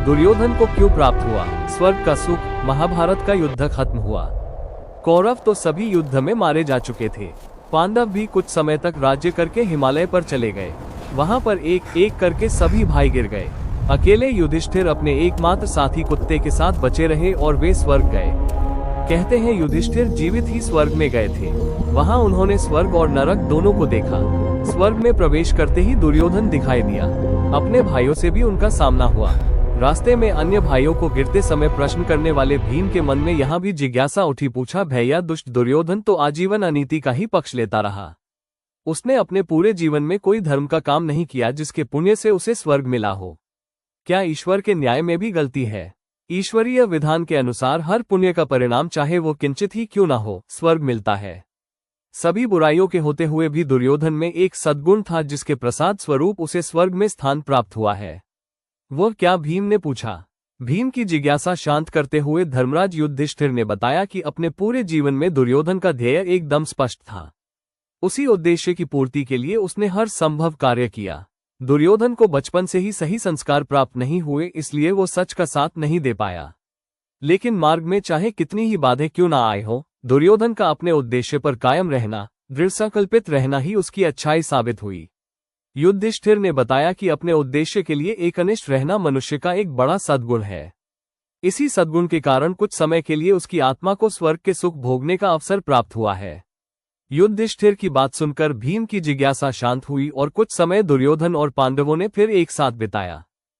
दुर्योधन को क्यों प्राप्त हुआ स्वर्ग का सुख। महाभारत का युद्ध खत्म हुआ। कौरव तो सभी युद्ध में मारे जा चुके थे। पांडव भी कुछ समय तक राज्य करके हिमालय पर चले गए। वहां पर एक एक करके सभी भाई गिर गए। अकेले युधिष्ठिर अपने एकमात्र साथी कुत्ते के साथ बचे रहे और वे स्वर्ग गए। कहते हैं युधिष्ठिर जीवित ही स्वर्ग में गए थे। वहां उन्होंने स्वर्ग और नरक दोनों को देखा। स्वर्ग में प्रवेश करते ही दुर्योधन दिखाई दिया। अपने भाइयों से भी उनका सामना हुआ। रास्ते में अन्य भाइयों को गिरते समय प्रश्न करने वाले भीम के मन में यहाँ भी जिज्ञासा उठी। पूछा, भैया दुष्ट दुर्योधन तो आजीवन अनीति का ही पक्ष लेता रहा। उसने अपने पूरे जीवन में कोई धर्म का काम नहीं किया जिसके पुण्य से उसे स्वर्ग मिला हो। क्या ईश्वर के न्याय में भी गलती है? ईश्वरीय विधान के अनुसार हर पुण्य का परिणाम चाहे वो किंचित ही क्यों ना हो, स्वर्ग मिलता है। सभी बुराइयों के होते हुए भी दुर्योधन में एक सद्गुण था जिसके प्रसाद स्वरूप उसे स्वर्ग में स्थान प्राप्त हुआ है। वह क्या? भीम ने पूछा। भीम की जिज्ञासा शांत करते हुए धर्मराज युधिष्ठिर ने बताया कि अपने पूरे जीवन में दुर्योधन का ध्येय एकदम स्पष्ट था। उसी उद्देश्य की पूर्ति के लिए उसने हर संभव कार्य किया। दुर्योधन को बचपन से ही सही संस्कार प्राप्त नहीं हुए, इसलिए वो सच का साथ नहीं दे पाया। लेकिन मार्ग में चाहे कितनी ही बाधाएं क्यों ना आए हो, दुर्योधन का अपने उद्देश्य पर कायम रहना, दृढ़ संकल्पित रहना ही उसकी अच्छाई साबित हुई। युधिष्ठिर ने बताया कि अपने उद्देश्य के लिए एकनिष्ठ रहना मनुष्य का एक बड़ा सद्गुण है। इसी सद्गुण के कारण कुछ समय के लिए उसकी आत्मा को स्वर्ग के सुख भोगने का अवसर प्राप्त हुआ है। युधिष्ठिर की बात सुनकर भीम की जिज्ञासा शांत हुई और कुछ समय दुर्योधन और पांडवों ने फिर एक साथ बिताया।